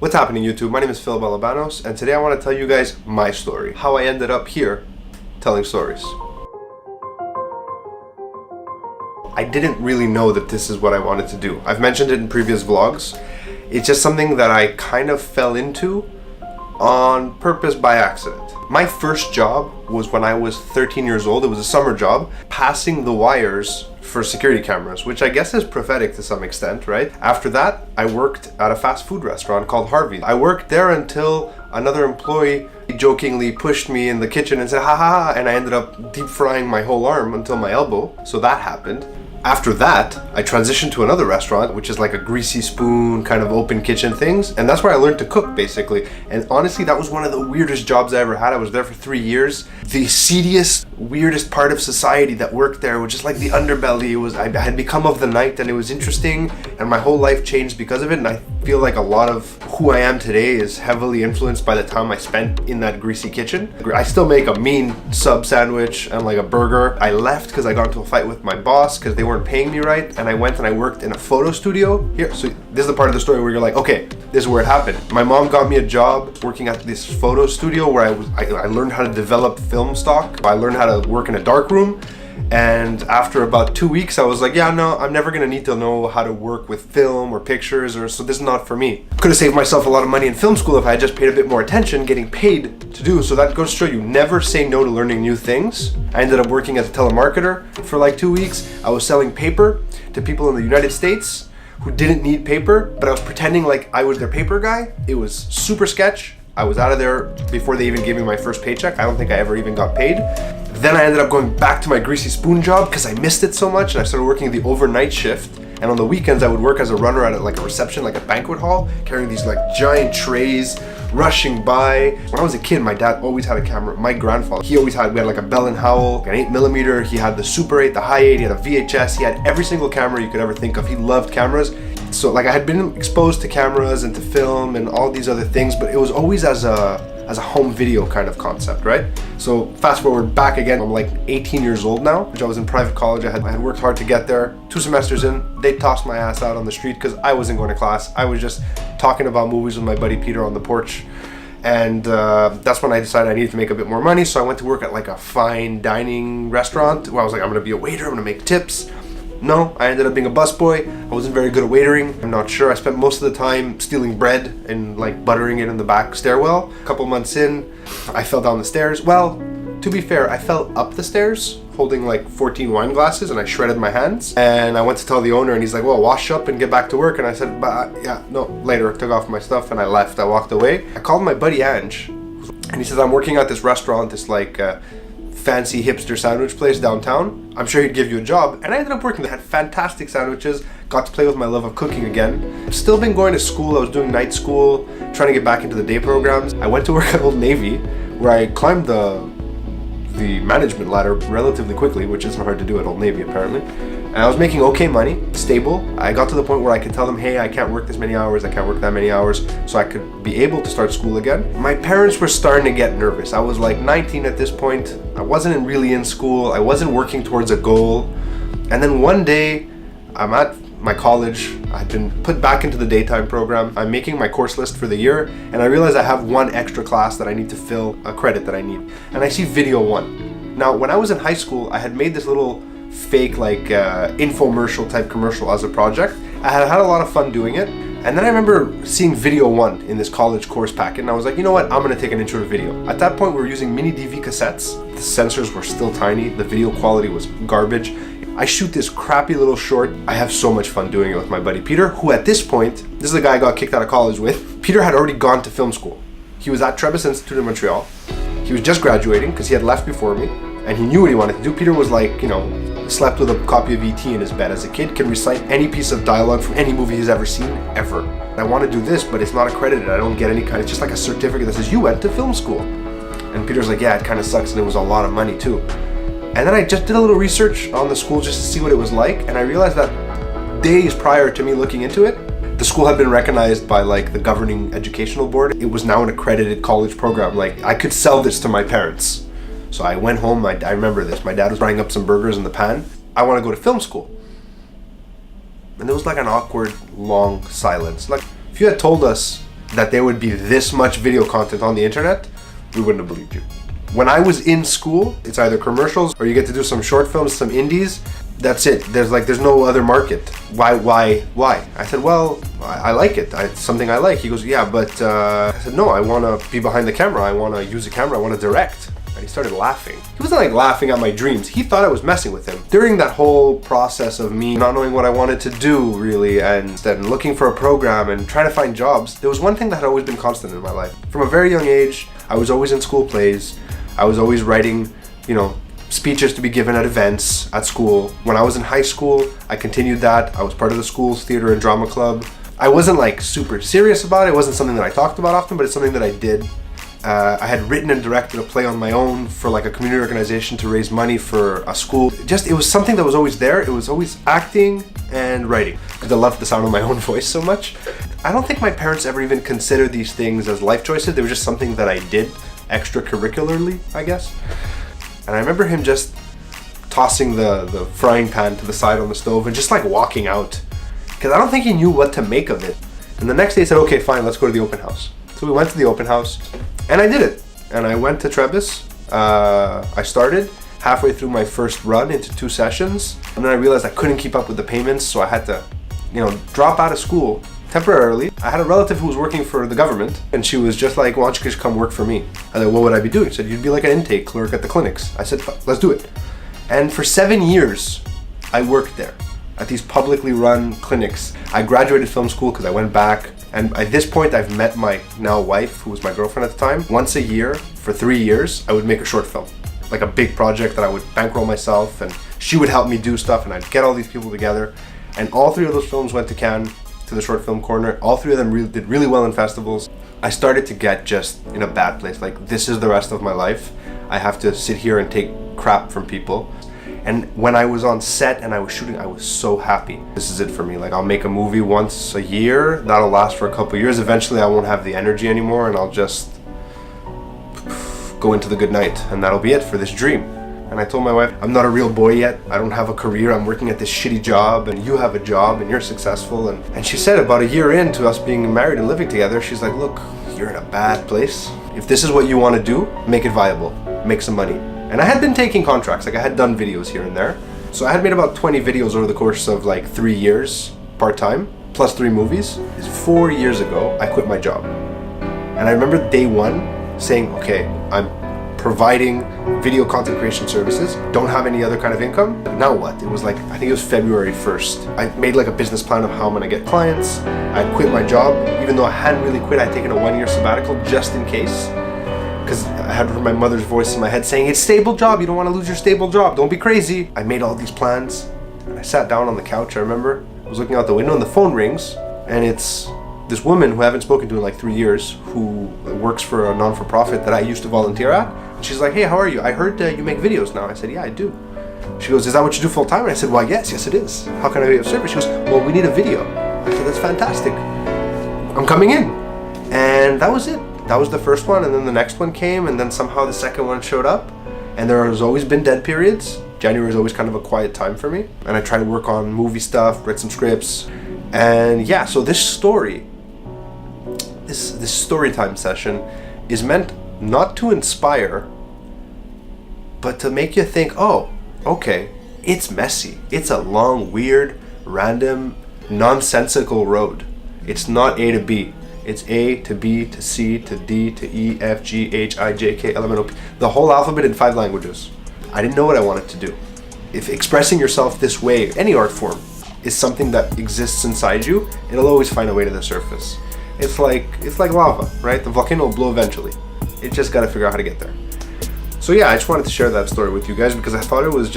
What's happening, YouTube? My name is Balabanos, and today I want to tell you guys my story. How I ended up here telling stories. I didn't really know that this is what I wanted to do. I've mentioned it in previous vlogs. It's just something that I kind of fell into on purpose by accident. My first job was when I was 13 years old. It was a summer job, passing the wires for security cameras, which I guess is prophetic to some extent, right? After that, I worked at a fast food restaurant called Harvey's. I worked there until another employee jokingly pushed me in the kitchen and said, ha ha ha, and I ended up deep frying my whole arm until my elbow. So that happened. After that, I transitioned to another restaurant, which is like a greasy spoon, kind of open kitchen things. And that's where I learned to cook, basically. And honestly, that was one of the weirdest jobs I ever had. I was there for 3 years. The seediest, weirdest part of society that worked there, which is like the underbelly. I had become of the night, and it was interesting. And my whole life changed because of it. And I feel like a lot of who I am today is heavily influenced by the time I spent in that greasy kitchen. I still make a mean sub sandwich and like a burger. I left because I got into a fight with my boss because they weren't paying me right, and I went and I worked in a photo studio here. So this is the part of the story where you're like, okay, this is where it happened. My mom got me a job working at this photo studio where I learned how to develop film stock. I learned how to work in a dark room. And after about 2 weeks, I was like, yeah, no, I'm never gonna need to know how to work with film or pictures, so this is not for me. Could have saved myself a lot of money in film school if I had just paid a bit more attention, getting paid to do. So that goes to show you, never say no to learning new things. I ended up working as a telemarketer for like 2 weeks. I was selling paper to people in the United States who didn't need paper, but I was pretending like I was their paper guy. It was super sketch. I was out of there before they even gave me my first paycheck. I don't think I ever even got paid. Then I ended up going back to my greasy spoon job because I missed it so much, and I started working the overnight shift. And on the weekends, I would work as a runner at like a reception, like a banquet hall, carrying these like giant trays, rushing by. When I was a kid, my dad always had a camera. My grandfather, we had like a Bell and Howell, an 8mm. He had the Super 8, the High 8. He had a VHS. He had every single camera you could ever think of. He loved cameras. So like I had been exposed to cameras and to film and all these other things, but it was always as a home video kind of concept, right? So fast forward back again, I'm like 18 years old now, which I was in private college. I had worked hard to get there. 2 semesters in, they tossed my ass out on the street because I wasn't going to class. I was just talking about movies with my buddy Peter on the porch. And that's when I decided I needed to make a bit more money. So I went to work at like a fine dining restaurant where I was like, I'm gonna be a waiter, I'm gonna make tips. No, I ended up being a busboy. I wasn't very good at waitering. I'm not sure. I spent most of the time stealing bread and like buttering it in the back stairwell. A couple months in, I fell down the stairs. Well, to be fair, I fell up the stairs holding like 14 wine glasses, and I shredded my hands. And I went to tell the owner, and he's like, well, wash up and get back to work. And I said, yeah, no, later. I took off my stuff and I left. I walked away. I called my buddy Ange, and he says, I'm working at this restaurant, this like fancy hipster sandwich place downtown. I'm sure he'd give you a job. And I ended up working. They had fantastic sandwiches. Got to play with my love of cooking again. I've still been going to school. I was doing night school, trying to get back into the day programs. I went to work at Old Navy, where I climbed the management ladder relatively quickly, which isn't hard to do at Old Navy apparently. And I was making okay money, stable. I got to the point where I could tell them, hey, I can't work this many hours, I can't work that many hours, so I could be able to start school again. My parents were starting to get nervous. I was like 19 at this point. I wasn't really in school. I wasn't working towards a goal. And then one day, I'm at my college. I've been put back into the daytime program. I'm making my course list for the year, and I realize I have one extra class that I need to fill, a credit that I need. And I see video 1. Now, when I was in high school, I had made this little fake like infomercial type commercial as a project. I had had a lot of fun doing it, and then I remember seeing video 1 in this college course packet, and I was like, you know what, I'm gonna take an intro to video. At that point, we were using mini DV cassettes. The sensors were still tiny, the video quality was garbage. I shoot this crappy little short. I have so much fun doing it with my buddy Peter, who at this point, this is the guy I got kicked out of college with. Peter had already gone to film school. He was at Trebas Institute in Montreal. He was just graduating because he had left before me, and he knew what he wanted to do. Peter was like, you know, slept with a copy of E.T. in his bed as a kid, can recite any piece of dialogue from any movie he's ever seen, ever. I want to do this, but it's not accredited. I don't get any kind, it's just like a certificate that says you went to film school. And Peter's like, yeah, it kind of sucks, and it was a lot of money too. And then I just did a little research on the school just to see what it was like, and I realized that days prior to me looking into it, the school had been recognized by like the governing educational board. It was now an accredited college program. Like I could sell this to my parents. So I went home, I remember this, my dad was frying up some burgers in the pan. I want to go to film school. And there was like an awkward, long silence. Like, if you had told us that there would be this much video content on the internet, we wouldn't have believed you. When I was in school, it's either commercials or you get to do some short films, some indies. That's it. There's no other market. Why? I said, well, I like it. It's something I like. He goes, yeah, but I said, no, I want to be behind the camera. I want to use a camera. I want to direct. And he started laughing. He wasn't like laughing at my dreams. He thought I was messing with him. During that whole process of me not knowing what I wanted to do really, and then looking for a program and trying to find jobs, there was one thing that had always been constant in my life. From a very young age, I was always in school plays. I was always writing, speeches to be given at events at school. When I was in high school, I continued that. I was part of the school's theater and drama club. I wasn't like super serious about it. It wasn't something that I talked about often, but it's something that I did. I had written and directed a play on my own for like a community organization to raise money for a school. It was something that was always there. It was always acting and writing, because I loved the sound of my own voice so much. I don't think my parents ever even considered these things as life choices. They were just something that I did extracurricularly, I guess. And I remember him just tossing the frying pan to the side on the stove and just like walking out, because I don't think he knew what to make of it. And the next day he said, okay, fine, let's go to the open house. So we went to the open house and I did it. And I went to Trebas. I started halfway through my first run into 2 sessions. And then I realized I couldn't keep up with the payments. So I had to, drop out of school temporarily. I had a relative who was working for the government, and she was just like, why don't you just come work for me? I said, what would I be doing? She said, you'd be like an intake clerk at the clinics. I said, let's do it. And for 7 years, I worked there at these publicly run clinics. I graduated film school because I went back. And at this point, I've met my now wife, who was my girlfriend at the time. Once a year for 3 years, I would make a short film, like a big project that I would bankroll myself, and she would help me do stuff, and I'd get all these people together. And all 3 of those films went to Cannes, to the short film corner. All 3 of them did really well in festivals. I started to get just in a bad place. Like, this is the rest of my life. I have to sit here and take crap from people. And when I was on set and I was shooting, I was so happy. This is it for me. Like, I'll make a movie once a year. That'll last for a couple years. Eventually I won't have the energy anymore, and I'll just go into the good night, and that'll be it for this dream. And I told my wife, I'm not a real boy yet. I don't have a career. I'm working at this shitty job, and you have a job and you're successful. And she said about a year into us being married and living together, she's like, look, you're in a bad place. If this is what you want to do, make it viable, make some money. And I had been taking contracts, like I had done videos here and there. So I had made about 20 videos over the course of like 3 years, part-time, plus 3 movies. 4 years ago, I quit my job. And I remember day one saying, okay, I'm providing video content creation services, don't have any other kind of income. Now what? It was like, I think it was February 1st. I made like a business plan of how I'm gonna get clients. I quit my job, even though I hadn't really quit. I'd taken a 1-year sabbatical just in case, because I had heard my mother's voice in my head saying, it's a stable job, you don't want to lose your stable job, don't be crazy. I made all these plans, and I sat down on the couch. I remember I was looking out the window and the phone rings, and it's this woman who I haven't spoken to in like 3 years, who works for a non-for-profit that I used to volunteer at. And she's like, hey, how are you? I heard you make videos now. I said, yeah, I do. She goes, is that what you do full time? And I said, well, yes it is. How can I be of service? She goes, well, we need a video. I said, that's fantastic. I'm coming in. And that was it. That was the first one, and then the next one came, and then somehow the second one showed up. And there has always been dead periods. January is always kind of a quiet time for me. And I try to work on movie stuff, write some scripts. And yeah, so this story, this story time session is meant not to inspire, but to make you think, oh, okay, it's messy. It's a long, weird, random, nonsensical road. It's not A to B. It's A to B to C to D to E, F, G, H, I, J, K, L, M, N, O, P. The whole alphabet in 5 languages. I didn't know what I wanted to do. If expressing yourself this way, any art form, is something that exists inside you, it'll always find a way to the surface. It's like lava, right? The volcano will blow eventually. It just gotta figure out how to get there. So yeah, I just wanted to share that story with you guys, because I thought it was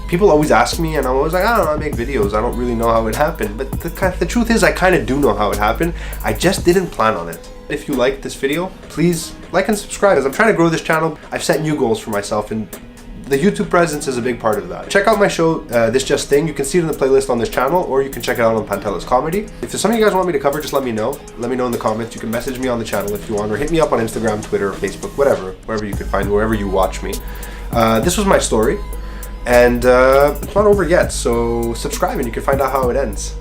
people always ask me, and I'm always like, I don't know, I make videos, I don't really know how it happened. But the truth is, I kind of do know how it happened. I just didn't plan on it. If you liked this video, please like and subscribe, as I'm trying to grow this channel. I've set new goals for myself, and the YouTube presence is a big part of that. Check out my show, This Just Thing. You can see it in the playlist on this channel, or you can check it out on Pantella's Comedy. If there's something you guys want me to cover, just let me know. Let me know in the comments. You can message me on the channel if you want, or hit me up on Instagram, Twitter, Facebook, whatever, wherever you can find, wherever you watch me. This was my story, and it's not over yet, so subscribe and you can find out how it ends.